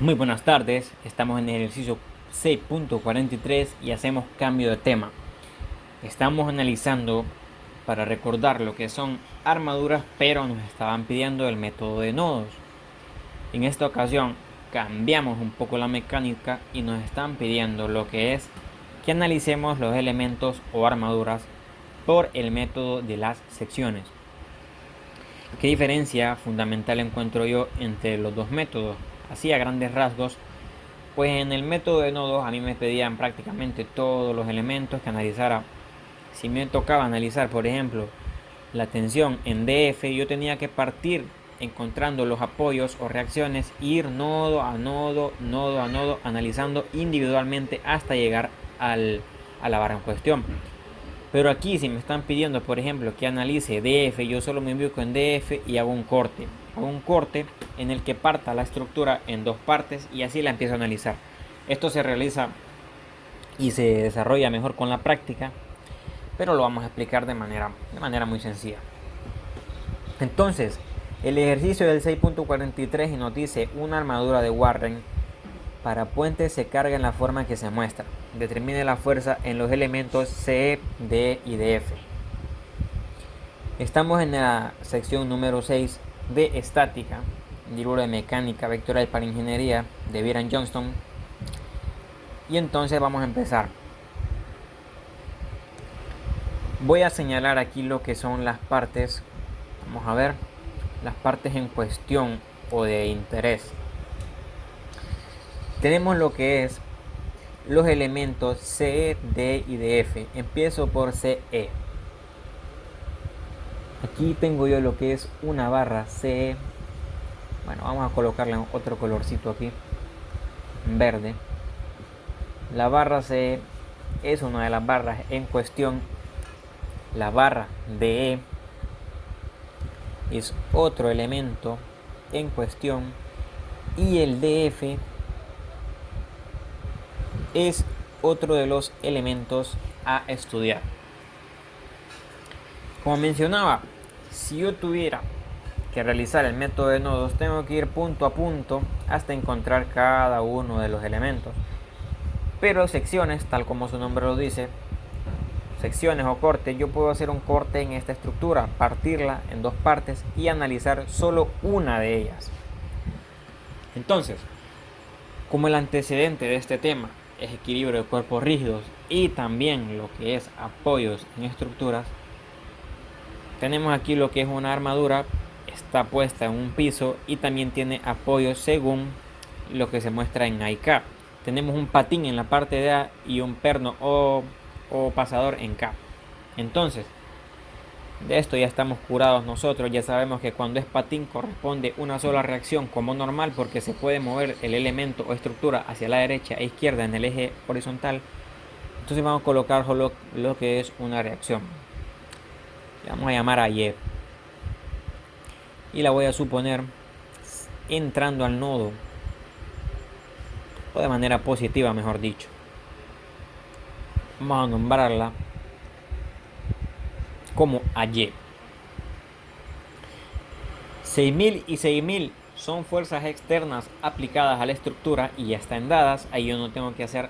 Muy buenas tardes, estamos en el ejercicio 6.43 y hacemos cambio de tema. Estamos analizando para recordar lo que son armaduras, pero nos estaban pidiendo el método de nodos. En esta ocasión cambiamos un poco la mecánica y nos están pidiendo lo que es que analicemos los elementos o armaduras por el método de las secciones. ¿Qué diferencia fundamental encuentro yo entre los dos métodos? Así a grandes rasgos, pues en el método de nodos a mí me pedían prácticamente todos los elementos que analizara. Si me tocaba analizar, por ejemplo, la tensión en DF, yo tenía que partir encontrando los apoyos o reacciones, ir nodo a nodo, nodo a nodo, analizando individualmente hasta llegar a la barra en cuestión. Pero aquí si me están pidiendo, por ejemplo, que analice DF, yo solo me ubico en DF y hago un corte. Hago un corte en el que parta la estructura en dos partes y así la empiezo a analizar. Esto se realiza y se desarrolla mejor con la práctica, pero lo vamos a explicar de manera muy sencilla. Entonces, el ejercicio del 6.43 nos dice una armadura de Warren para puentes se carga en la forma que se muestra. Determine la fuerza en los elementos C, D y F. Estamos en la sección número 6 de estática, libro de mecánica vectorial para ingeniería de Byron Johnston. Y entonces vamos a empezar. Voy a señalar aquí lo que son las partes. Vamos a ver las partes en cuestión o de interés. Tenemos lo que es los elementos C, D y F. Empiezo por CE. Aquí tengo yo lo que es una barra CE. Bueno, vamos a colocarle otro colorcito aquí, verde. La barra CE es una de las barras en cuestión. La barra DE es otro elemento en cuestión. Y el DF es otro de los elementos a estudiar. Como mencionaba, si yo tuviera que realizar el método de nodos, tengo que ir punto a punto hasta encontrar cada uno de los elementos. Pero secciones, tal como su nombre lo dice, secciones o cortes, yo puedo hacer un corte en esta estructura, partirla en dos partes y analizar solo una de ellas. Entonces, como el antecedente de este tema es equilibrio de cuerpos rígidos y también lo que es apoyos en estructuras, tenemos aquí lo que es una armadura, está puesta en un piso y también tiene apoyos según lo que se muestra en IK. Tenemos un patín en la parte de A y un perno o pasador en K. Entonces, de esto ya estamos curados nosotros, ya sabemos que cuando es patín corresponde una sola reacción como normal porque se puede mover el elemento o estructura hacia la derecha e izquierda en el eje horizontal. Entonces vamos a colocar solo lo que es una reacción. Le vamos a llamar a Y y la voy a suponer entrando al nodo, o de manera positiva mejor dicho. Vamos a nombrarla como AY. 6000 y 6000 son fuerzas externas aplicadas a la estructura y ya están dadas. Ahí yo no tengo que hacer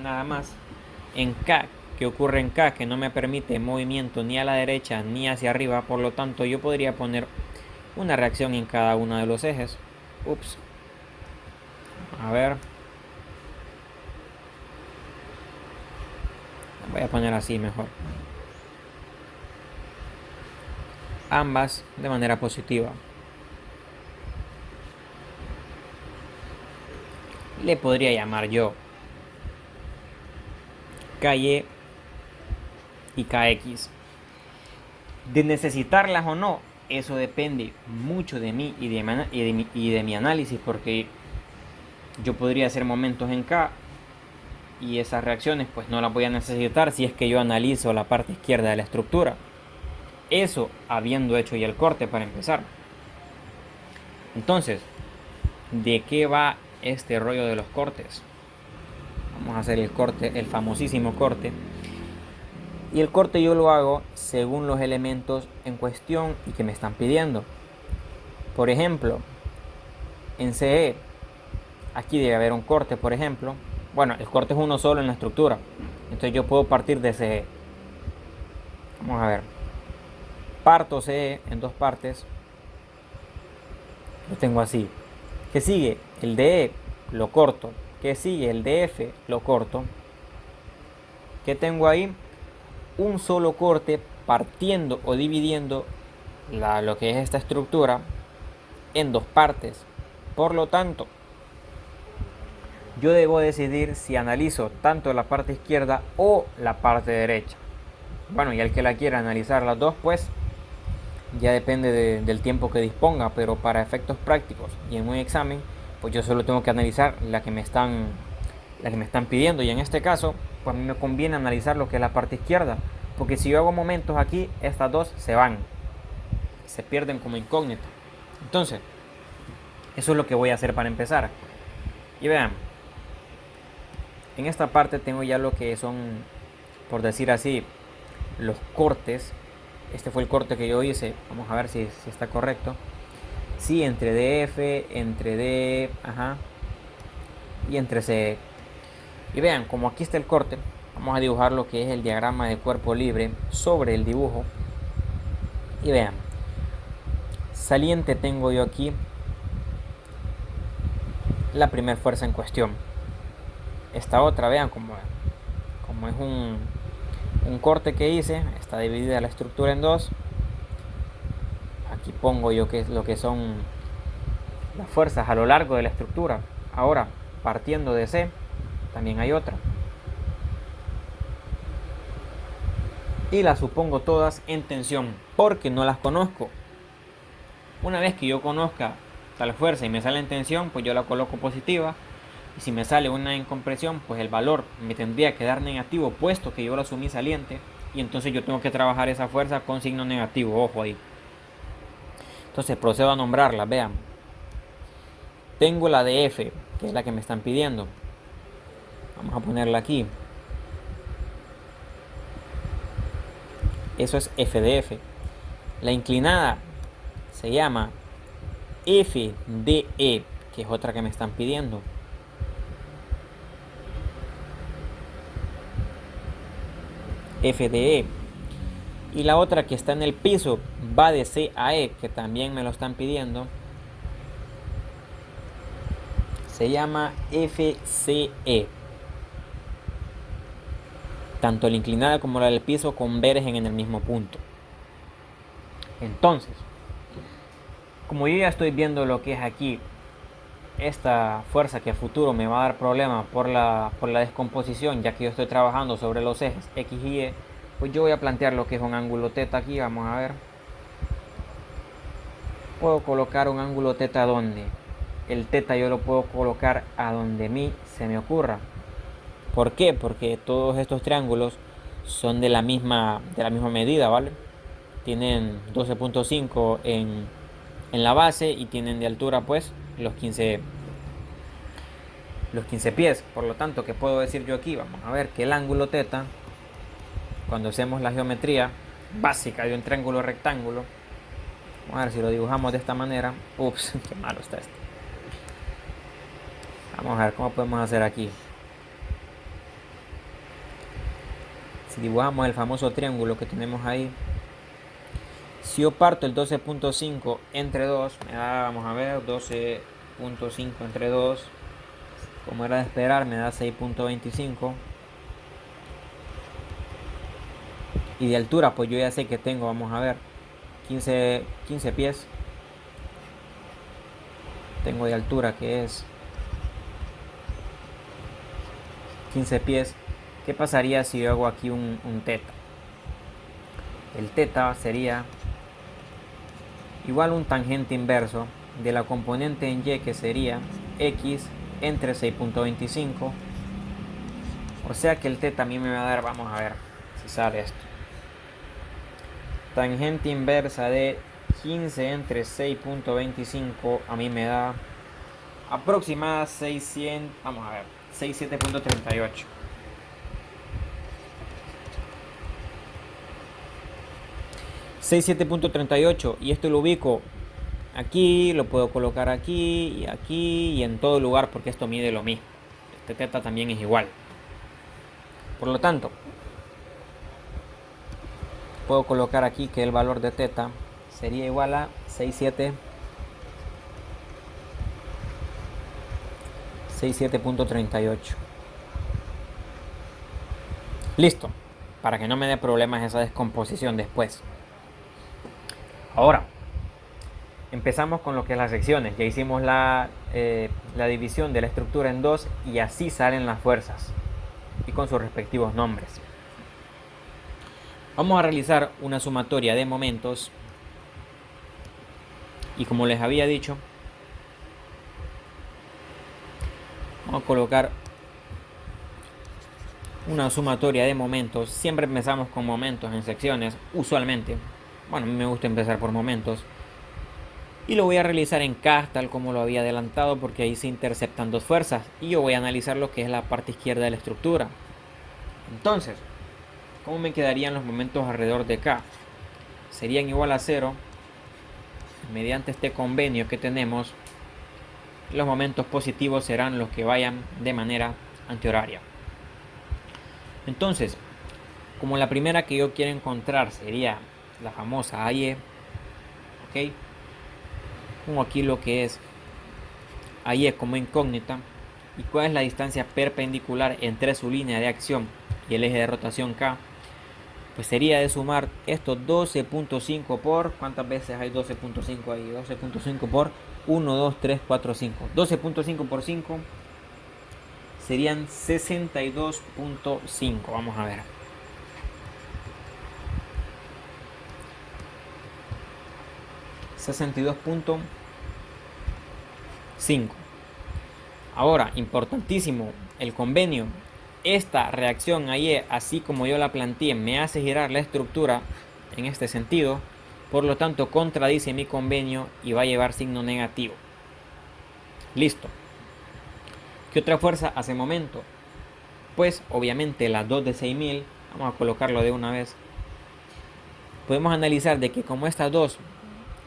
nada más. En K, que ocurre en K, que no me permite movimiento ni a la derecha ni hacia arriba, por lo tanto yo podría poner una reacción en cada uno de los ejes. Ups. A ver. Voy a poner así mejor. Ambas de manera positiva. Le podría llamar yo KY y KX. De necesitarlas o no, eso depende mucho de mí y de mi análisis, porque yo podría hacer momentos en K y esas reacciones pues no las voy a necesitar si es que yo analizo la parte izquierda de la estructura. Eso habiendo hecho ya el corte para empezar. Entonces, ¿de qué va este rollo de los cortes? Vamos a hacer el corte, el famosísimo corte. Y el corte yo lo hago según los elementos en cuestión y que me están pidiendo. Por ejemplo, en CE aquí debe haber un corte, por ejemplo. Bueno, el corte es uno solo en la estructura, entonces yo puedo partir de CE. Vamos a ver, parto CE en dos partes, lo tengo así. ¿Qué sigue? El DE lo corto. ¿Qué sigue? El DF lo corto. ¿Qué tengo ahí? Un solo corte partiendo o dividiendo lo que es esta estructura en dos partes. Por lo tanto, yo debo decidir si analizo tanto la parte izquierda o la parte derecha. Bueno, y el que la quiera analizar las dos, pues ya depende del tiempo que disponga, pero para efectos prácticos y en un examen, pues yo solo tengo que analizar la que me están pidiendo, y en este caso, pues a mí me conviene analizar lo que es la parte izquierda, porque si yo hago momentos aquí, estas dos se van, se pierden como incógnita. Entonces, eso es lo que voy a hacer para empezar. Y vean, en esta parte tengo ya lo que son, por decir así, los cortes. Este fue el corte que yo hice. Vamos a ver si está correcto. Sí, entre DF, entre D, ajá, y entre C. Y vean, como aquí está el corte, vamos a dibujar lo que es el diagrama de cuerpo libre sobre el dibujo. Y vean, saliente tengo yo aquí la primera fuerza en cuestión. Esta otra, vean como es un corte que hice, está dividida la estructura en dos. Aquí pongo yo lo que son las fuerzas a lo largo de la estructura. Ahora, partiendo de C, también hay otra. Y las supongo todas en tensión, porque no las conozco. Una vez que yo conozca tal fuerza y me sale en tensión, pues yo la coloco positiva. Y si me sale una en compresión, pues el valor me tendría que dar negativo, puesto que yo lo asumí saliente. Y entonces yo tengo que trabajar esa fuerza con signo negativo, ojo ahí. Entonces procedo a nombrarla, vean. Tengo la de F, que es la que me están pidiendo. Vamos a ponerla aquí. Eso es F de F. La inclinada se llama FDE, que es otra que me están pidiendo. FDE. Y la otra que está en el piso va de C a E, que también me lo están pidiendo. Se llama FCE. Tanto la inclinada como la del piso convergen en el mismo punto. Entonces, como yo ya estoy viendo lo que es aquí, esta fuerza que a futuro me va a dar problemas por la descomposición, ya que yo estoy trabajando sobre los ejes X y Y, pues yo voy a plantear lo que es un ángulo teta aquí. Vamos a ver. Puedo colocar un ángulo teta donde el teta yo lo puedo colocar a donde a mí se me ocurra. ¿Por qué? Porque todos estos triángulos son de la misma medida, ¿vale? Tienen 12.5 en la base y tienen de altura pues los 15 pies. Por lo tanto, ¿qué puedo decir yo aquí? Vamos a ver que el ángulo teta, cuando hacemos la geometría básica de un triángulo rectángulo, vamos a ver si lo dibujamos de esta manera. Ups, qué malo está esto. Vamos a ver cómo podemos hacer aquí. Si dibujamos el famoso triángulo que tenemos ahí, si yo parto el 12.5 entre 2, me da, vamos a ver, 12.5 entre 2, como era de esperar, me da 6.25. Y de altura, pues yo ya sé que tengo, vamos a ver, 15 pies. Tengo de altura que es 15 pies. ¿Qué pasaría si yo hago aquí un teta? El teta sería igual un tangente inverso de la componente en Y, que sería X entre 6.25. O sea que el teta a mí me va a dar, vamos a ver si sale esto. Tangente inversa de 15 entre 6.25 a mí me da aproximada 600, vamos a ver, 67.38. 67.38, y esto lo ubico aquí, lo puedo colocar aquí y en todo lugar porque esto mide lo mismo. Este teta también es igual. Por lo tanto, puedo colocar aquí que el valor de teta sería igual a 67.38. Listo, para que no me dé problemas esa descomposición después. Ahora, empezamos con lo que es las secciones. Ya hicimos la división de la estructura en dos y así salen las fuerzas y con sus respectivos nombres. Vamos a realizar una sumatoria de momentos y como les había dicho, vamos a colocar una sumatoria de momentos. Siempre empezamos con momentos en secciones, usualmente. Bueno, a mí me gusta empezar por momentos. Y lo voy a realizar en K, tal como lo había adelantado, porque ahí se interceptan dos fuerzas. Y yo voy a analizar lo que es la parte izquierda de la estructura. Entonces, ¿cómo me quedarían los momentos alrededor de K? Serían igual a 0. Mediante este convenio que tenemos, los momentos positivos serán los que vayan de manera antihoraria. Entonces, como la primera que yo quiero encontrar sería la famosa AY, ¿ok? Pongo aquí lo que es AY como incógnita. ¿Y cuál es la distancia perpendicular entre su línea de acción y el eje de rotación K? Pues sería de sumar estos 12.5 por... ¿Cuántas veces hay 12.5 ahí? 12.5 por 1, 2, 3, 4, 5. 12.5 por 5 serían 62.5. Vamos a ver. $62.5. Ahora, importantísimo, el convenio. Esta reacción ahí, así como yo la planteé, me hace girar la estructura en este sentido. Por lo tanto, contradice mi convenio y va a llevar signo negativo. Listo. ¿Qué otra fuerza hace momento? Pues obviamente las dos de 6000. Vamos a colocarlo de una vez. Podemos analizar de que como estas dos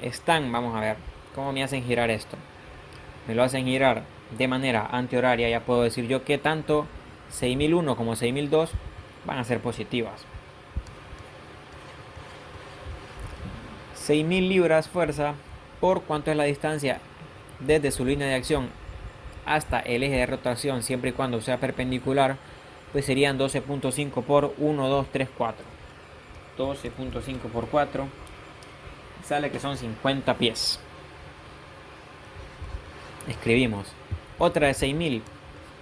están, vamos a ver cómo me hacen girar esto. Me lo hacen girar de manera antihoraria. Ya puedo decir yo que tanto 6001 como 6002 van a ser positivas. 6000 libras fuerza por cuánto es la distancia desde su línea de acción hasta el eje de rotación, siempre y cuando sea perpendicular, pues serían 12.5 por 1, 2, 3, 4. 12.5 por 4 sale que son 50 pies. Escribimos otra de 6000.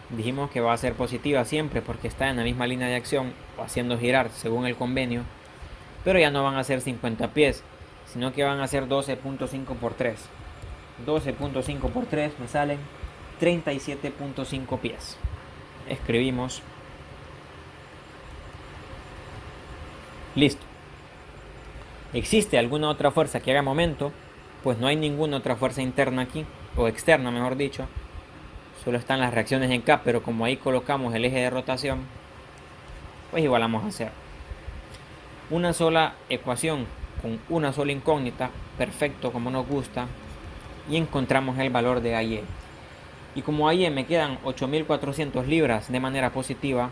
Dijimos que va a ser positiva siempre porque está en la misma línea de acción o haciendo girar según el convenio, pero ya no van a ser 50 pies, sino que van a ser 12.5 por 3. 12.5 por 3 me salen 37.5 pies. Escribimos. Listo. ¿Existe alguna otra fuerza que haga momento? Pues no hay ninguna otra fuerza interna aquí, o externa mejor dicho. Solo están las reacciones en K, pero como ahí colocamos el eje de rotación, pues igual vamos a hacer una sola ecuación con una sola incógnita, perfecto como nos gusta, y encontramos el valor de AY. Y como AY me quedan 8400 libras de manera positiva,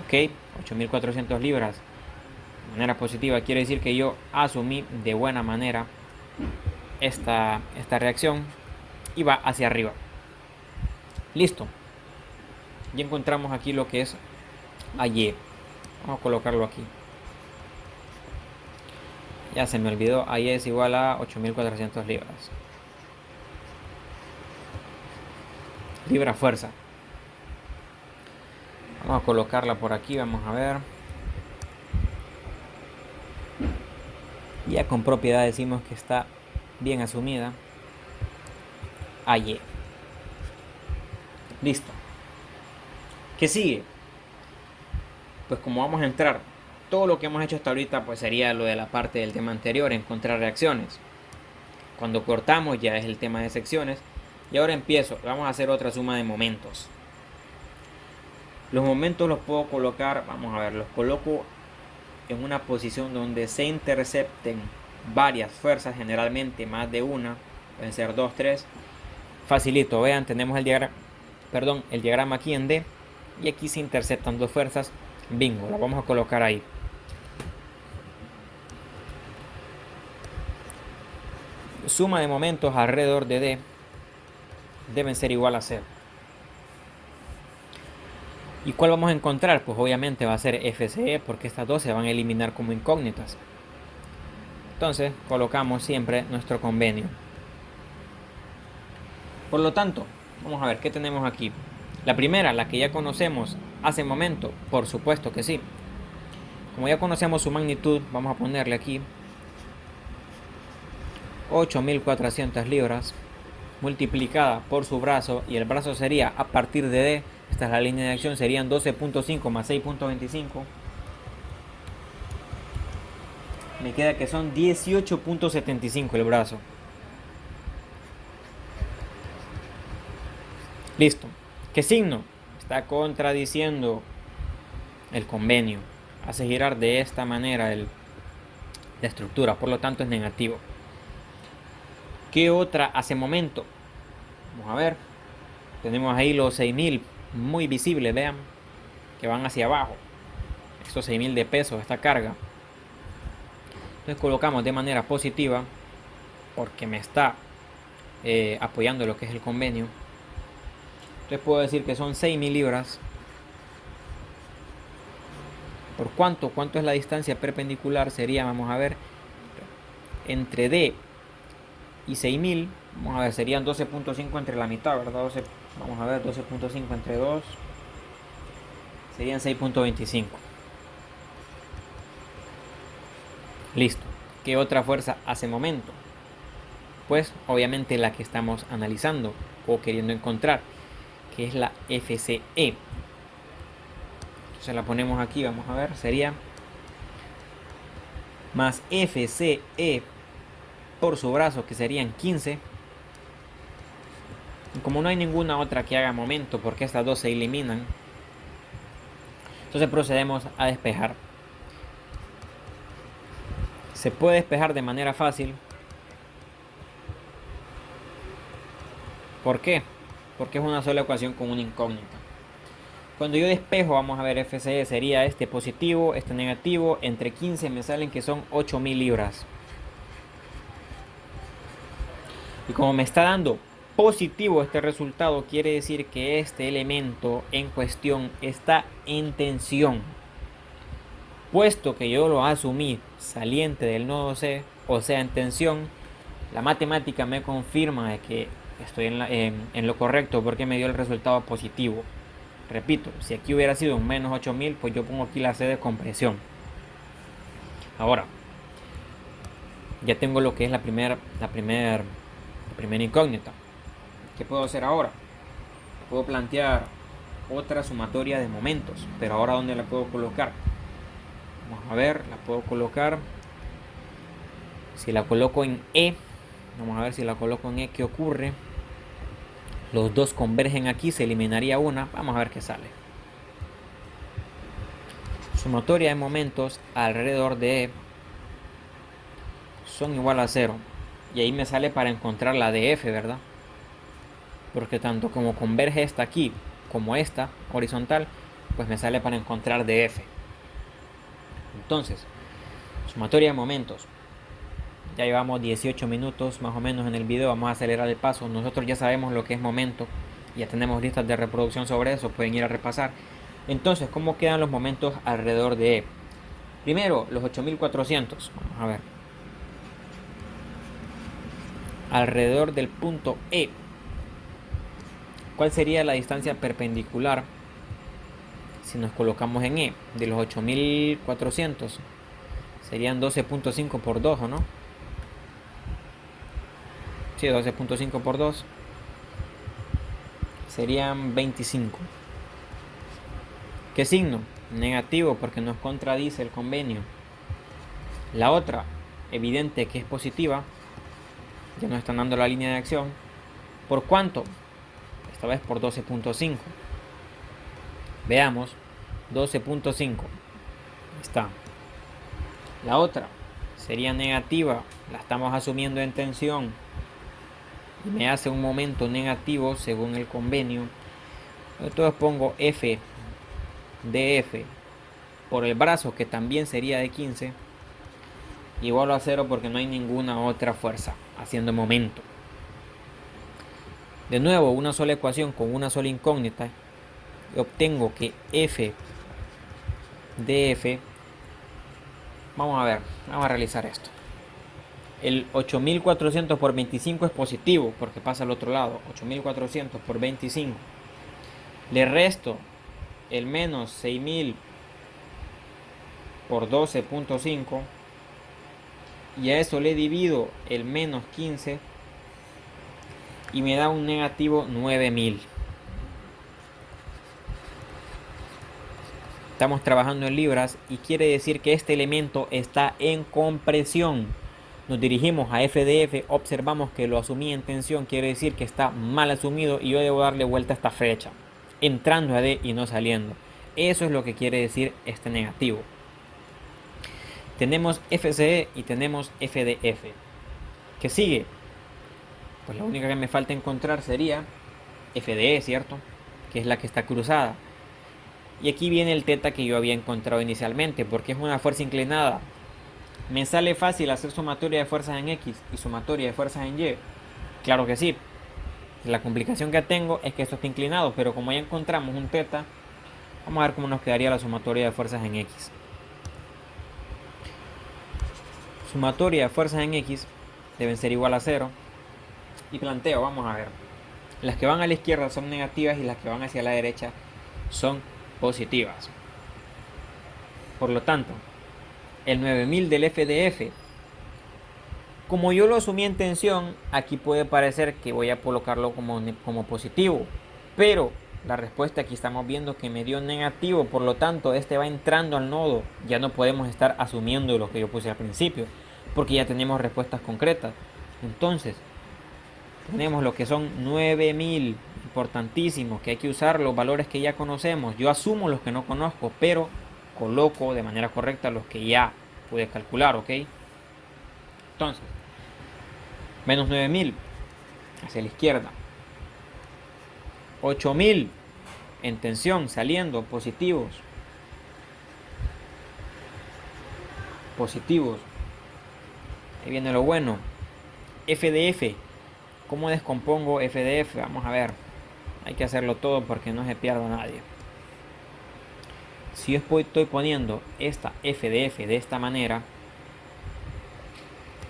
ok, 8400 libras de manera positiva quiere decir que yo asumí de buena manera esta reacción y va hacia arriba. Listo. Ya encontramos aquí lo que es AY. Vamos a colocarlo aquí. Ya se me olvidó, AY es igual a 8400 libras. Libra fuerza. Vamos a colocarla por aquí, vamos a ver. Ya con propiedad decimos que está bien asumida. AY. Listo. ¿Qué sigue? Pues como vamos a entrar, todo lo que hemos hecho hasta ahorita pues sería lo de la parte del tema anterior, encontrar reacciones. Cuando cortamos ya es el tema de secciones. Y ahora empiezo, vamos a hacer otra suma de momentos. Los momentos los puedo colocar, vamos a ver, los coloco en una posición donde se intercepten varias fuerzas, generalmente más de una, pueden ser 2, 3. Facilito, vean, tenemos el diagrama aquí en D y aquí se interceptan dos fuerzas. Bingo, la vamos a colocar ahí. Suma de momentos alrededor de D deben ser igual a 0. ¿Y cuál vamos a encontrar? Pues obviamente va a ser FCE, porque estas dos se van a eliminar como incógnitas. Entonces colocamos siempre nuestro convenio. Por lo tanto, vamos a ver qué tenemos aquí. La primera, la que ya conocemos hace momento, por supuesto que sí. Como ya conocemos su magnitud, vamos a ponerle aquí 8.400 libras multiplicada por su brazo, y el brazo sería a partir de D, esta es la línea de acción, serían 12.5 más 6.25. Me queda que son 18.75 el brazo. Listo. ¿Qué signo? Está contradiciendo el convenio. Hace girar de esta manera la estructura, por lo tanto es negativo. ¿Qué otra hace momento? Vamos a ver. Tenemos ahí los 6.000 muy visibles, vean, que van hacia abajo. Estos 6.000 de peso, esta carga. Entonces colocamos de manera positiva, porque me está apoyando lo que es el convenio. Entonces puedo decir que son 6.000 libras. ¿Por cuánto? ¿Cuánto es la distancia perpendicular? Sería, vamos a ver, entre D y 6.000. Vamos a ver, serían 12.5 entre la mitad, ¿verdad? Vamos a ver, 12.5 entre 2. Serían 6.25. Listo. ¿Qué otra fuerza hace momento? Pues obviamente la que estamos analizando o queriendo encontrar, que es la FCE. Entonces la ponemos aquí, vamos a ver, sería más FCE por su brazo, que serían 15. Y como no hay ninguna otra que haga momento, porque estas dos se eliminan, entonces procedemos a despejar. Se puede despejar de manera fácil. ¿Por qué? Porque es una sola ecuación con una incógnita. Cuando yo despejo, vamos a ver, FCE sería este positivo, este negativo. Entre 15 me salen que son 8.000 libras. Y como me está dando positivo este resultado, quiere decir que este elemento en cuestión está en tensión. Puesto que yo lo asumí saliente del nodo C, o sea en tensión, la matemática me confirma de que estoy en lo correcto, porque me dio el resultado positivo. Repito, si aquí hubiera sido un menos 8.000, pues yo pongo aquí la C de compresión. Ahora, ya tengo lo que es la primera incógnita. ¿Qué puedo hacer ahora? Puedo plantear otra sumatoria de momentos, pero ahora ¿dónde la puedo colocar? Vamos a ver, la puedo colocar. Si la coloco en E, vamos a ver si la coloco en E, ¿qué ocurre? Los dos convergen aquí, se eliminaría una. Vamos a ver qué sale. Sumatoria de momentos alrededor de E son igual a 0. Y ahí me sale para encontrar la de F, ¿verdad? Porque tanto como converge esta aquí como esta horizontal, pues me sale para encontrar de F. Entonces, sumatoria de momentos. Ya llevamos 18 minutos más o menos en el video. Vamos a acelerar el paso. Nosotros ya sabemos lo que es momento. Ya tenemos listas de reproducción sobre eso. Pueden ir a repasar. Entonces, ¿cómo quedan los momentos alrededor de E? Primero, los 8.400. Vamos a ver. Alrededor del punto E. ¿Cuál sería la distancia perpendicular si nos colocamos en E? De los 8.400. Serían 12.5 por 2, ¿o no? Sí, 12.5 por 2 serían 25. ¿Qué signo? Negativo, porque nos contradice el convenio. La otra, evidente que es positiva, ya nos están dando la línea de acción. ¿Por cuánto? Esta vez por 12.5. Veamos, 12.5. Está. La otra sería negativa, la estamos asumiendo en tensión y me hace un momento negativo según el convenio, entonces pongo F de F por el brazo, que también sería de 15, igual a 0 porque no hay ninguna otra fuerza haciendo momento. De nuevo, una sola ecuación con una sola incógnita, y obtengo que F de F, vamos a realizar esto. El 8400 por 25 es positivo porque pasa al otro lado. 8400 por 25. Le resto el menos 6000 por 12.5 y a eso le divido el menos 15 y me da un negativo 9000. Estamos trabajando en libras y quiere decir que este elemento está en compresión. Nos dirigimos a F de F, observamos que lo asumí en tensión, quiere decir que está mal asumido y yo debo darle vuelta a esta flecha, entrando a D y no saliendo. Eso es lo que quiere decir este negativo. Tenemos FCE y tenemos F de F. ¿Qué sigue? Pues la única que me falta encontrar sería F de E, ¿cierto? Que es la que está cruzada. Y aquí viene el teta que yo había encontrado inicialmente, porque es una fuerza inclinada. ¿Me sale fácil hacer sumatoria de fuerzas en X y sumatoria de fuerzas en Y? Claro que sí. La complicación que tengo es que esto está inclinado, pero como ya encontramos un teta, vamos a ver cómo nos quedaría la sumatoria de fuerzas en X. Sumatoria de fuerzas en X deben ser igual a 0. Y planteo, vamos a ver. Las que van a la izquierda son negativas y las que van hacia la derecha son positivas. Por lo tanto, el 9000 del F de F, como yo lo asumí en tensión, aquí puede parecer que voy a colocarlo como positivo, pero la respuesta aquí estamos viendo que me dio negativo, por lo tanto este va entrando al nodo. Ya no podemos estar asumiendo lo que yo puse al principio, porque ya tenemos respuestas concretas. Entonces tenemos lo que son 9000, importantísimo, que hay que usar los valores que ya conocemos. Yo asumo los que no conozco, pero coloco de manera correcta los que ya pude calcular, ¿ok? Entonces, menos 9000 hacia la izquierda, 8000 en tensión saliendo, positivos, ahí viene lo bueno. F de F, ¿cómo descompongo F de F? Vamos a ver, hay que hacerlo todo porque no se pierda nadie. Si yo estoy poniendo esta F de F de esta manera,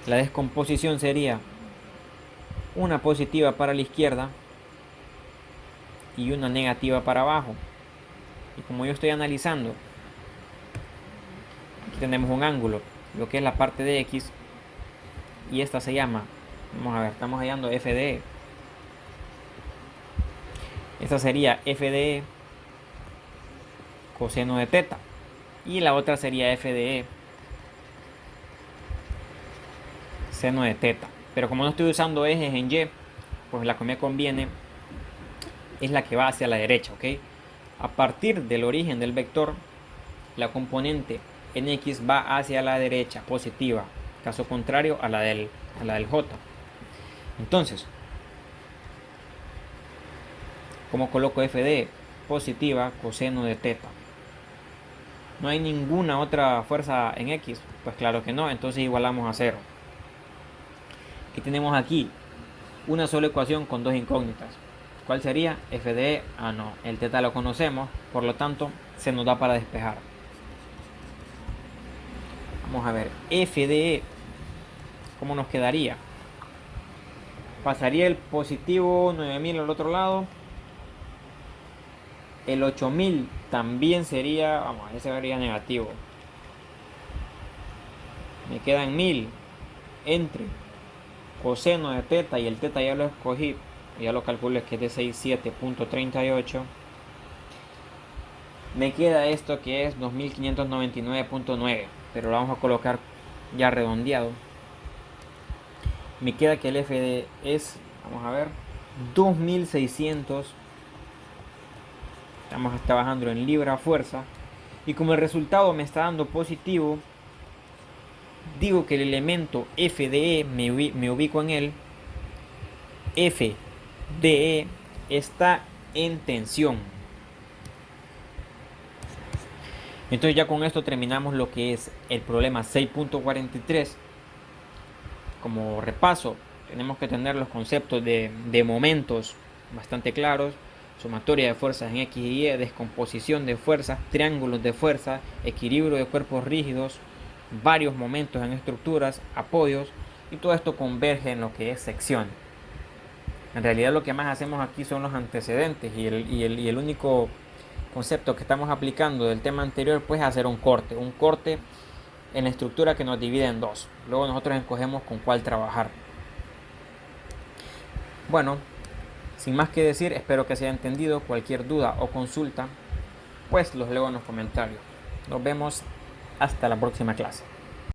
la descomposición sería una positiva para la izquierda y una negativa para abajo. Y como yo estoy analizando, aquí tenemos un ángulo, lo que es la parte de X, y esta se llama, vamos a ver, estamos hallando F de E. Esta sería F de E coseno de teta, y la otra sería F de E seno de teta. Pero como no estoy usando ejes en Y, pues la que me conviene es la que va hacia la derecha, ¿ok? A partir del origen del vector, la componente en X va hacia la derecha, positiva. Caso contrario a la del J. Entonces, ¿cómo coloco F de E? Positiva coseno de teta. ¿No hay ninguna otra fuerza en X? Pues claro que no, entonces igualamos a 0. Y tenemos aquí una sola ecuación con dos incógnitas. ¿Cuál sería? F de E. Ah, no, el teta lo conocemos, por lo tanto se nos da para despejar. Vamos a ver, F de E, ¿cómo nos quedaría? Pasaría el positivo 9000 al otro lado. El 8000 también sería, vamos, ese sería negativo. Me quedan 1000 entre coseno de teta, y el teta ya lo escogí, ya lo calculé, que es de 67.38. Me queda esto que es 2599.9, pero lo vamos a colocar ya redondeado. Me queda que el F de es, vamos a ver, 2600. Estamos trabajando en libra fuerza, y como el resultado me está dando positivo, digo que el elemento f de e, me ubico en él, f de e está en tensión. Entonces ya con esto terminamos lo que es el problema 6.43. Como repaso, tenemos que tener los conceptos de momentos bastante claros: sumatoria de fuerzas en X y Y, descomposición de fuerzas, triángulos de fuerza, equilibrio de cuerpos rígidos, varios momentos en estructuras, apoyos, y todo esto converge en lo que es sección. En realidad lo que más hacemos aquí son los antecedentes, y el único concepto que estamos aplicando del tema anterior pues es hacer un corte en la estructura que nos divide en dos. Luego nosotros escogemos con cuál trabajar. Bueno, sin más que decir, espero que se haya entendido. Cualquier duda o consulta, pues los leo en los comentarios. Nos vemos hasta la próxima clase.